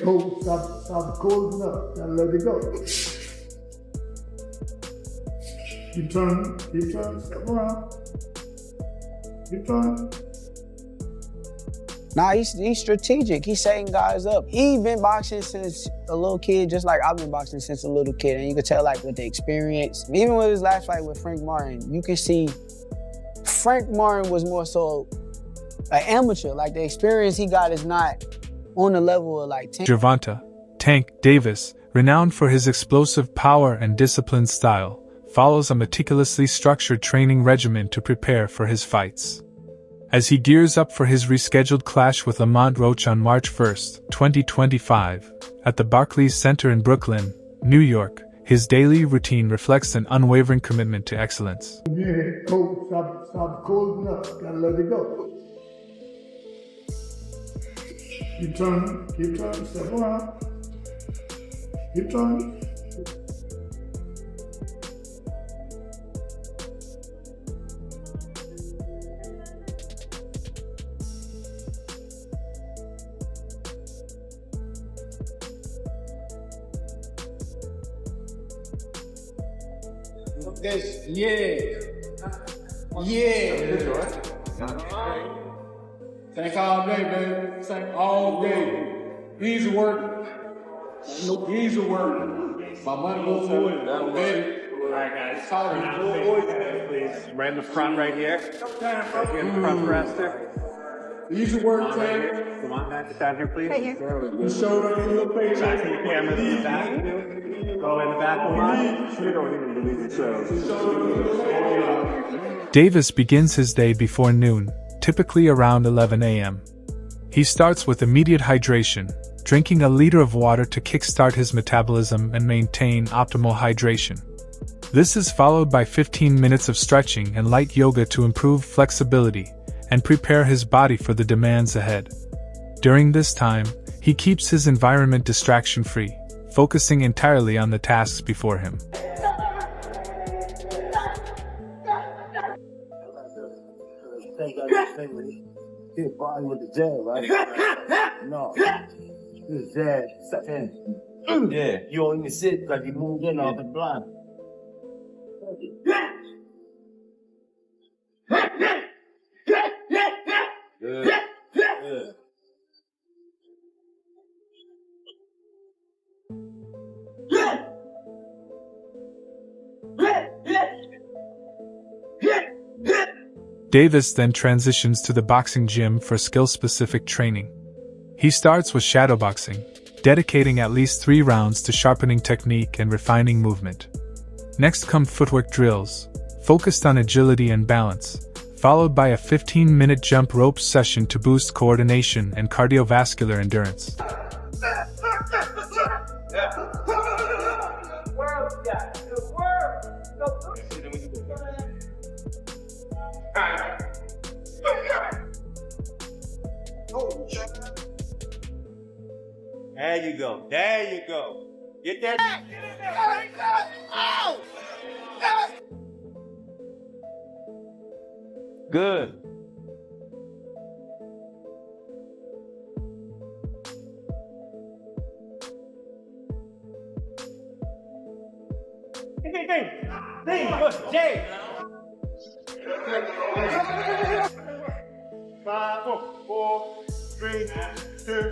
Oh, stop cold enough and let it go. Keep turning, step around. Keep turning. Nah, he's strategic. He's setting guys up. He been boxing since a little kid, just like I've been boxing since a little kid. And you can tell, like, with the experience. Even with his last fight with Frank Martin, you can see Frank Martin was more so an amateur. Like, the experience he got is not on the level of, like, Tank. Gervonta, Tank Davis, renowned for his explosive power and disciplined style, follows a meticulously structured training regimen to prepare for his fights. As he gears up for his rescheduled clash with Lamont Roach on March 1, 2025, at the Barclays Center in Brooklyn, New York, his daily routine reflects an unwavering commitment to excellence. Stop cold enough, gotta let it go. Keep turning, step around. Keep turning. Tank all day, baby. Tank all day. Easy work. Easy work. My money goes to it, baby. All right, guys. Please, right in the front, right here. Right here in the front rester. Easy work, Tank. Come on, guys. Stand here, please. Right here. You showed up in your face. Back to your cameras in the back. Go in the back of the line. You don't even believe it, so. Davis begins his day before noon, typically around 11 a.m. He starts with immediate hydration, drinking a liter of water to kickstart his metabolism and maintain optimal hydration. This is followed by 15 minutes of stretching and light yoga to improve flexibility and prepare his body for the demands ahead. During this time, he keeps his environment distraction-free, focusing entirely on the tasks before him. Hit body with the jab, right? No. This jab, second. Yeah, you don't even sit like you moved in off the blind. Good. Good. Davis then transitions to the boxing gym for skill-specific training. He starts with shadowboxing, dedicating at least 3 rounds to sharpening technique and refining movement. Next come footwork drills, focused on agility and balance, followed by a 15-minute jump rope session to boost coordination and cardiovascular endurance. There you go. There you go. Get that. Good. Jay. 5, 4, 3, 2,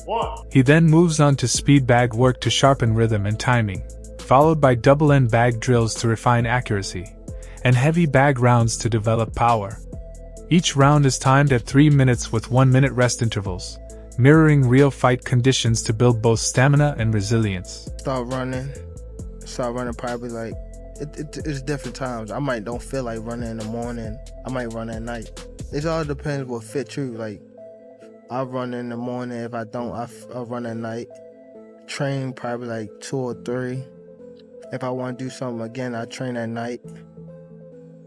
1. He then moves on to speed bag work to sharpen rhythm and timing, followed by double end bag drills to refine accuracy, and heavy bag rounds to develop power. Each round is timed at 3 minutes with 1-minute rest intervals, mirroring real fight conditions to build both stamina and resilience. Start running probably like, it's different times. I might don't feel like running in the morning, I might run at night. It all depends what fits you. Like, I run in the morning, if I don't, I run at night. Train probably like 2 or 3. If I want to do something again, I train at night.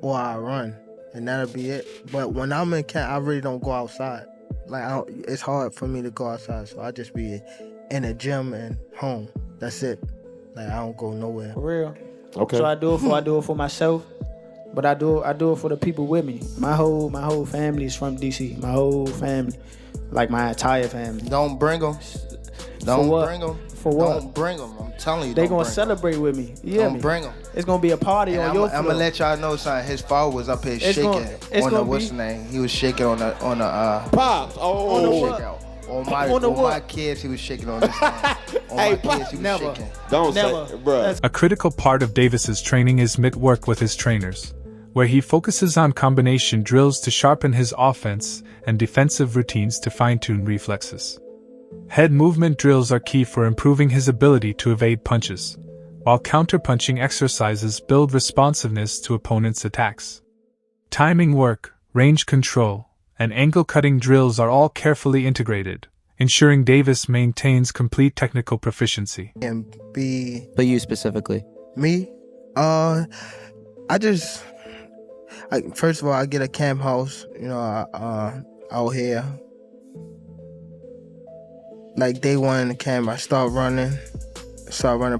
Or I run, and that'll be it. But when I'm in camp, I really don't go outside. Like, it's hard for me to go outside, so I just be in the gym and home. That's it. Like I don't go nowhere. For real. Okay. So I do it for myself, but I do it for the people with me. My whole family is from DC. My whole family, like my entire family. Don't bring them. Don't bring them. For what? Don't bring them. I'm telling you, They don't gonna bring celebrate with me. You hear Don't me? bring them. It's gonna be a party on your floor. I'm gonna let y'all know something. His father was up here It's shaking gonna on the be- what's the name? He was shaking on the Pops. On the Oh. what? shakeout. On On the my what? kids, he was shaking on this thing. On Hey, my Pop, kids, he was never. shaking. Don't Never. say, bruh. A critical part of Davis's training is mitt work with his trainers, where he focuses on combination drills to sharpen his offense and defensive routines to fine-tune reflexes. Head movement drills are key for improving his ability to evade punches, while counter-punching exercises build responsiveness to opponents' attacks. Timing work, range control, and angle-cutting drills are all carefully integrated, ensuring Davis maintains complete technical proficiency. And be But you specifically. me, first of all, I get a camp house, out here. Like day one in the camp, I start running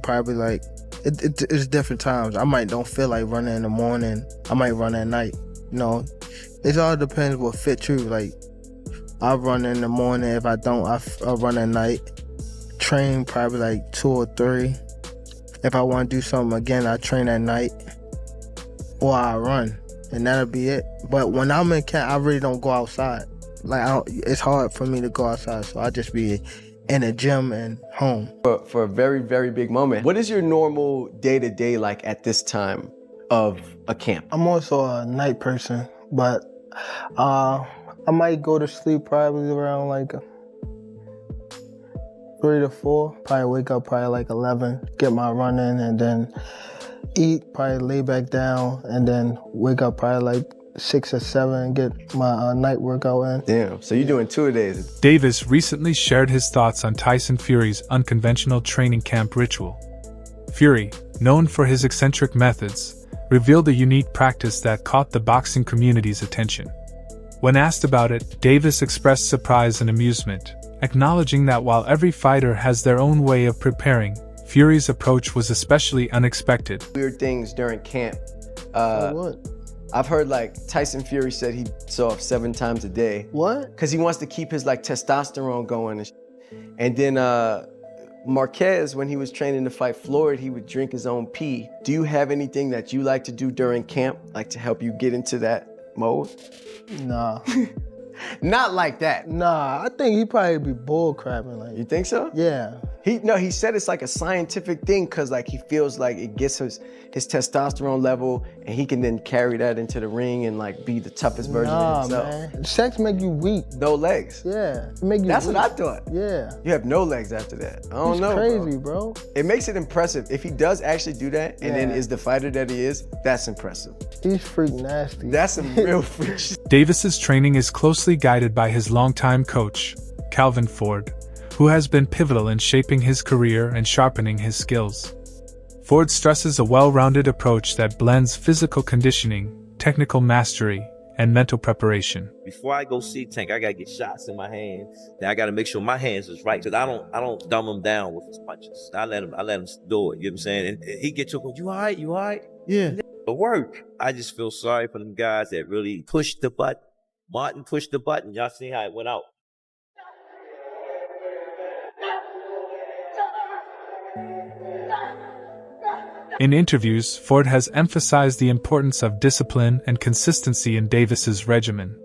probably like, it's different times. I might don't feel like running in the morning. I might run at night, It all depends what fit you. Like, I run in the morning. If I don't, I run at night. Train probably like 2 or 3. If I want to do something again, I train at night. Or I run. And that'll be it. But when I'm in camp, I really don't go outside. Like, it's hard for me to go outside. So I just be in the gym and home. For a very, very big moment. What is your normal day-to-day like at this time of a camp? I'm also a night person. But I might go to sleep probably around like 3 to 4. Probably wake up probably like 11, get my run in, and then eat, probably lay back down, and then wake up probably like 6 or 7 and get my night workout in. Damn, so you're doing 2 a days. Davis recently shared his thoughts on Tyson Fury's unconventional training camp ritual. Fury, known for his eccentric methods, revealed a unique practice that caught the boxing community's attention. When asked about it, Davis expressed surprise and amusement, acknowledging that while every fighter has their own way of preparing, Fury's approach was especially unexpected. Weird things during camp. What? I've heard like Tyson Fury said he saw 7 times a day. What? Because he wants to keep his like testosterone going. And then Marquez, when he was training to fight Floyd, he would drink his own pee. Do you have anything that you like to do during camp, like to help you get into that mode? Nah. Not like that. Nah, I think he probably be bull crapping. Like, You think so? yeah. He said it's like a scientific thing because like he feels like it gets his testosterone level and he can then carry that into the ring and like be the toughest version of himself. Man. Sex make you weak. No legs. Yeah. It make you That's weak. what I thought. Yeah. You have no legs after that. I don't He's know. crazy, bro. It makes it impressive. If he does actually do that and then Yeah. is the fighter that he is, that's impressive. He's freak nasty. That's some real freak shit. Davis's training is closely guided by his longtime coach, Calvin Ford, who has been pivotal in shaping his career and sharpening his skills. Ford stresses a well-rounded approach that blends physical conditioning, technical mastery, and mental preparation. Before I go see Tank, I gotta get shots in my hand. Then I gotta make sure my hands is right, cause I don't dumb him down with his punches. I let him do it. You know what I'm saying? And he get to go, you all right? You all right? Yeah. It work. I just feel sorry for them guys that really pushed the button. Martin pushed the button. Y'all see how it went out. In interviews, Ford has emphasized the importance of discipline and consistency in Davis's regimen.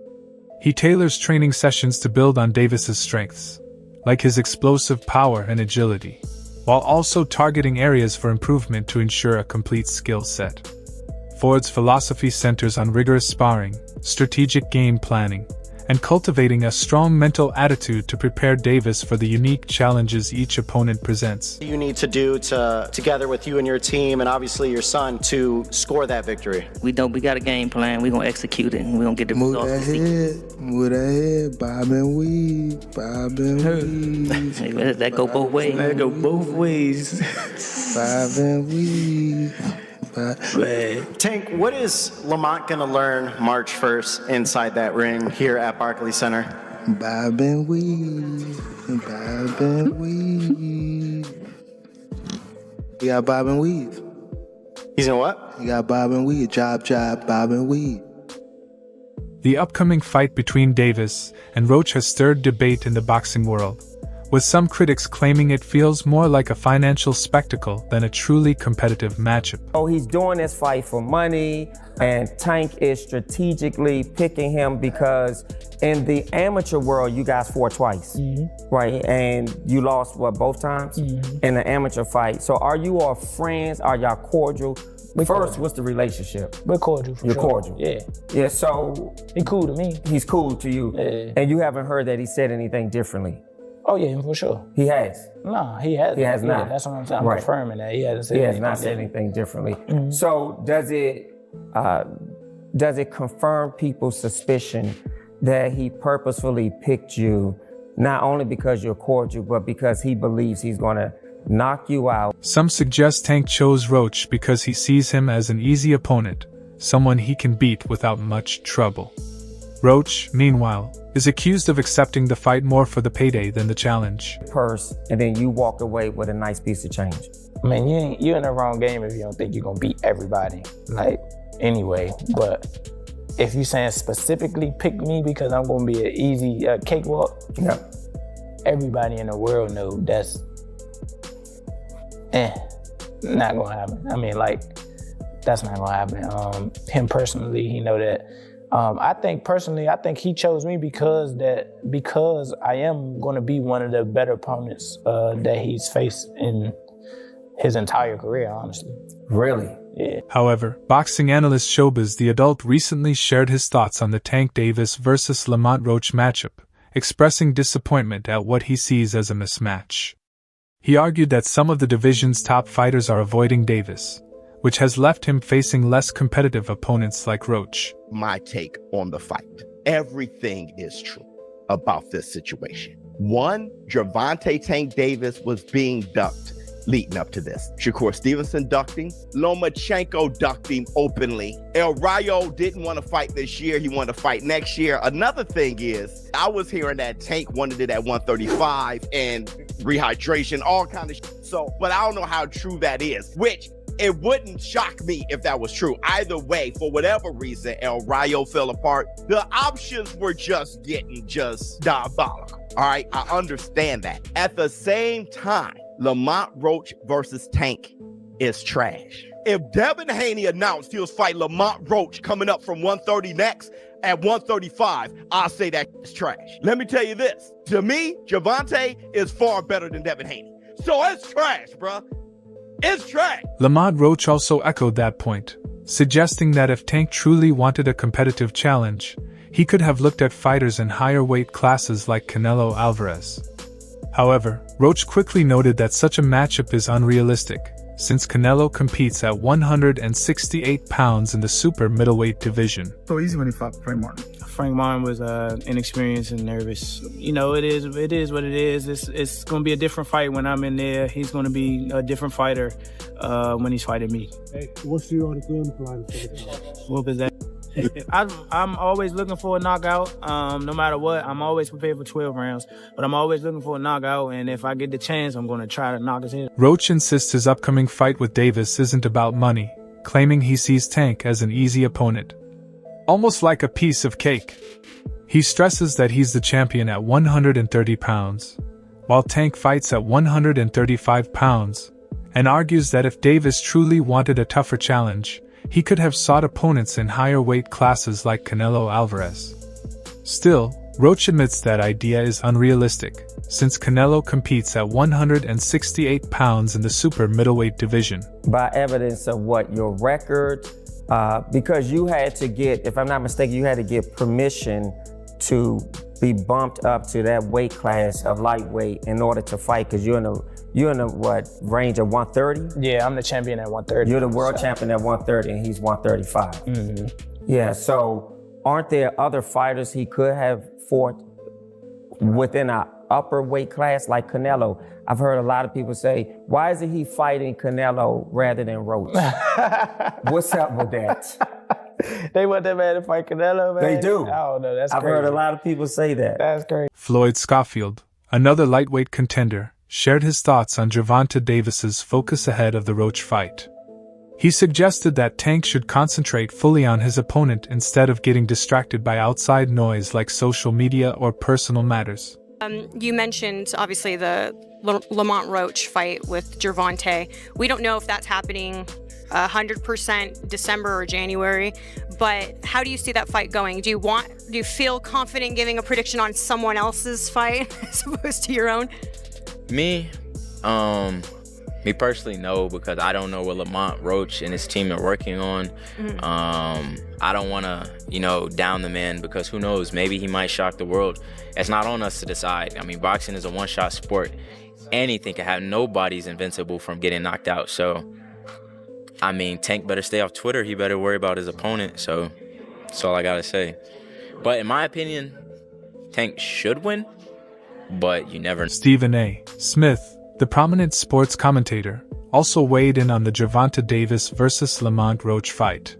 He tailors training sessions to build on Davis's strengths, like his explosive power and agility, while also targeting areas for improvement to ensure a complete skill set. Ford's philosophy centers on rigorous sparring, strategic game planning, and cultivating a strong mental attitude to prepare Davis for the unique challenges each opponent presents. You need to do together with you and your team and obviously your son to score that victory. We got a game plan. We're going to execute it, and we're going to get the Move results. that head, bob and weave, bob and weave. Hey, that go both ways. That go both ways. Bob and weave. Tank, what is Lamont gonna learn March 1st inside that ring here at Barclays Center? Bob and weave, bob and weave. He got bob and weave. He's in what? He got bob and weave. Job, bob and weave. The upcoming fight between Davis and Roach has stirred debate in the boxing world, with some critics claiming it feels more like a financial spectacle than a truly competitive matchup. Oh, he's doing this fight for money, and Tank is strategically picking him because in the amateur world, you guys fought twice, right? And you lost, what, both times? In the amateur fight. So are you all friends? Are y'all cordial? First, what's the relationship? We're cordial. You're sure. cordial? Yeah. Yeah, so... He cool to me. He's cool to you. Yeah. And you haven't heard that he said anything differently? Oh yeah, for sure. He has? No, he hasn't. He has not. Yeah, that's what I'm saying. I'm confirming that. He hasn't said He has anything not said different. anything differently. So does it confirm people's suspicion that he purposefully picked you, not only because you're cordial, but because he believes he's gonna knock you out? Some suggest Tank chose Roach because he sees him as an easy opponent, someone he can beat without much trouble. Roach, meanwhile, is accused of accepting the fight more for the payday than the challenge. Purse, and then you walk away with a nice piece of change. I mean, you're in the wrong game if you don't think you're gonna beat everybody. Like, anyway, but if you saying specifically pick me because I'm gonna be an easy cakewalk, everybody in the world know that's not gonna happen. I mean, like, that's not gonna happen. Him personally, he know that. I think he chose me because I am gonna be one of the better opponents that he's faced in his entire career, honestly. Really? Yeah. However, boxing analyst Showbiz the Adult recently shared his thoughts on the Tank Davis versus Lamont Roach matchup, expressing disappointment at what he sees as a mismatch. He argued that some of the division's top fighters are avoiding Davis, which has left him facing less competitive opponents like Roach. My take on the fight. Everything is true about this situation. One, Gervonta Tank Davis was being ducked leading up to this. Shakur Stevenson ducked him. Lomachenko ducked him openly. El Rayo didn't want to fight this year. He wanted to fight next year. Another thing is, I was hearing that Tank wanted it at 135 and rehydration, all kind of shit. So, but I don't know how true that is, which it wouldn't shock me if that was true. Either way, for whatever reason, El Rayo fell apart. The options were just getting diabolical. All right, I understand that. At the same time, Lamont Roach versus Tank is trash. If Devin Haney announced he was fighting Lamont Roach coming up from 130 next at 135, I'll say that is trash. Let me tell you this. To me, Gervonta is far better than Devin Haney. So it's trash, bruh. It's trash. Lamont Roach also echoed that point, suggesting that if Tank truly wanted a competitive challenge, he could have looked at fighters in higher weight classes like Canelo Alvarez. However, Roach quickly noted that such a matchup is unrealistic, since Canelo competes at 168 pounds in the super middleweight division. So easy when he fought Frank Martin. Frank Martin was inexperienced and nervous. You know, it is what it is. It's going to be a different fight when I'm in there. He's going to be a different fighter when he's fighting me. Hey, what's your game plan for the fight? What was that? I'm always looking for a knockout. No matter what, I'm always prepared for 12 rounds. But I'm always looking for a knockout, and if I get the chance, I'm going to try to knock his head. Roach insists his upcoming fight with Davis isn't about money, claiming he sees Tank as an easy opponent. Almost like a piece of cake. He stresses that he's the champion at 130 pounds, while Tank fights at 135 pounds, and argues that if Davis truly wanted a tougher challenge, he could have sought opponents in higher weight classes like Canelo Alvarez. Still, Roach admits that idea is unrealistic, since Canelo competes at 168 pounds in the super middleweight division. By evidence of what? Your record? Because you had to get, if I'm not mistaken, you had to get permission to be bumped up to that weight class of lightweight in order to fight, because you're in the what, range of 130? Yeah, I'm the champion at 130. You're the world champion at 130 and he's 135. Mm-hmm. Yeah, so aren't there other fighters he could have fought within an upper weight class like Canelo? I've heard a lot of people say, why isn't he fighting Canelo rather than Roach? What's up with that? They want that man to fight Canelo, man? They do. I don't know, that's I've crazy. heard a lot of people say that. That's crazy. Floyd Schofield, another lightweight contender, shared his thoughts on Gervonta Davis's focus ahead of the Roach fight. He suggested that Tank should concentrate fully on his opponent instead of getting distracted by outside noise like social media or personal matters. You mentioned, obviously, the Lamont Roach fight with Gervonta. We don't know if that's happening 100% December or January, but how do you see that fight going? Do you feel confident giving a prediction on someone else's fight as opposed to your own? Me personally, no, because I don't know what Lamont Roach and his team are working on. I don't want to, down the man, because who knows, maybe he might shock the world. It's not on us to decide. I mean, boxing is a one-shot sport. Anything can happen. Nobody's invincible from getting knocked out. So, I mean, Tank better stay off Twitter. He better worry about his opponent. So, that's all I got to say. But in my opinion, Tank should win, but you never know. Stephen A. Smith, the prominent sports commentator, also weighed in on the Gervonta Davis versus Lamont Roach fight.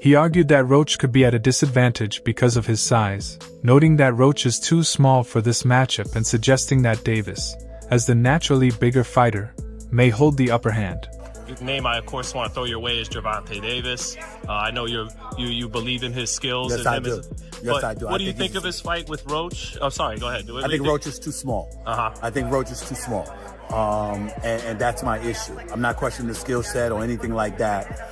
He argued that Roach could be at a disadvantage because of his size, noting that Roach is too small for this matchup and suggesting that Davis, as the naturally bigger fighter, may hold the upper hand. The name I, of course, want to throw your way is Gervonta Davis. I know you believe in his skills. Yes, I do. Yes, I do. What do you think of his fight with Roach? Oh, sorry, go ahead. I think Roach is too small. I think Roach is too small. And that's my issue. I'm not questioning the skill set or anything like that.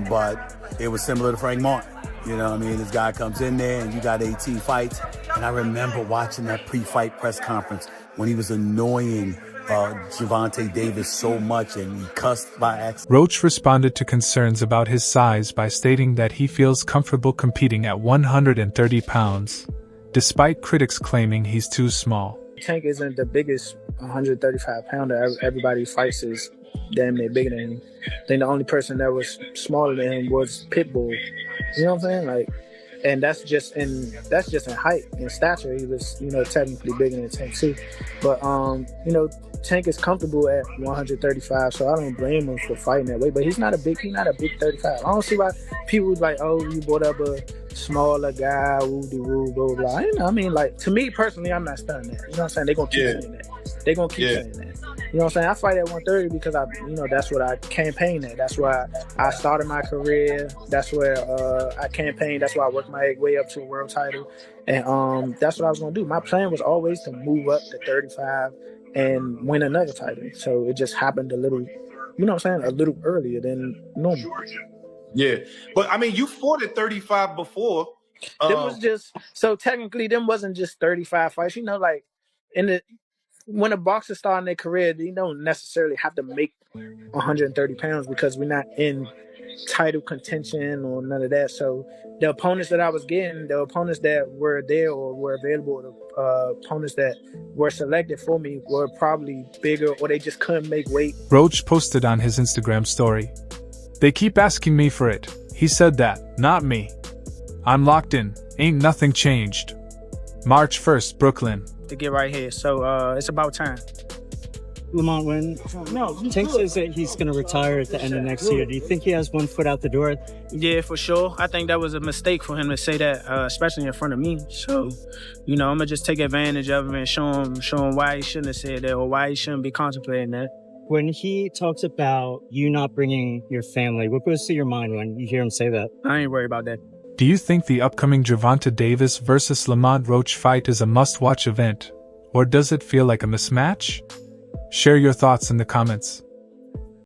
But it was similar to Frank Martin. You know what I mean? This guy comes in there and you got 18 fights. And I remember watching that pre-fight press conference when he was annoying Gervonta Davis so much and he cussed by accident. Roach responded to concerns about his size by stating that he feels comfortable competing at 130 pounds, despite critics claiming he's too small. Tank isn't the biggest 135 pounder. Everybody fights is damn near bigger than him. I think the only person that was smaller than him was Pitbull. You know what I'm saying? And that's just in height and stature. He was, technically bigger than Tank too. But Tank is comfortable at 135, so I don't blame him for fighting that way. But he's not a big 35. I don't see why people like, oh, you brought up a smaller guy, woo-de-woo, blah, blah, blah. I mean, to me personally, I'm not stunned that. You know what I'm saying? They're going to keep saying that. They're going to keep saying that. You know what I'm saying? I fight at 130 because that's what I campaign at. That's where I started my career. That's where I campaigned. That's why I worked my way up to a world title. And that's what I was going to do. My plan was always to move up to 35 and win another title. So it just happened a little, a little earlier than normal. Yeah. But, I mean, you fought at 35 before. It was just, so technically, them wasn't just 35 fights. When a boxer starting their career, they don't necessarily have to make 130 pounds because we're not in title contention or none of that. So the opponents that I was getting, the opponents that were there or were available, the opponents that were selected for me were probably bigger or they just couldn't make weight. Roach posted on his Instagram story, "They keep asking me for it. He said that, not me. I'm locked in. Ain't nothing changed. March 1st, Brooklyn." To get right here. So it's about time. Lamont, when Tank says that he's going to retire at the end of next year, do you think he has one foot out the door? Yeah, for sure. I think that was a mistake for him to say that, especially in front of me. So, I'm going to just take advantage of him and show him why he shouldn't have said that or why he shouldn't be contemplating that. When he talks about you not bringing your family, what goes through your mind when you hear him say that? I ain't worried about that. Do you think the upcoming Gervonta Davis versus Lamont Roach fight is a must-watch event, or does it feel like a mismatch? Share your thoughts in the comments.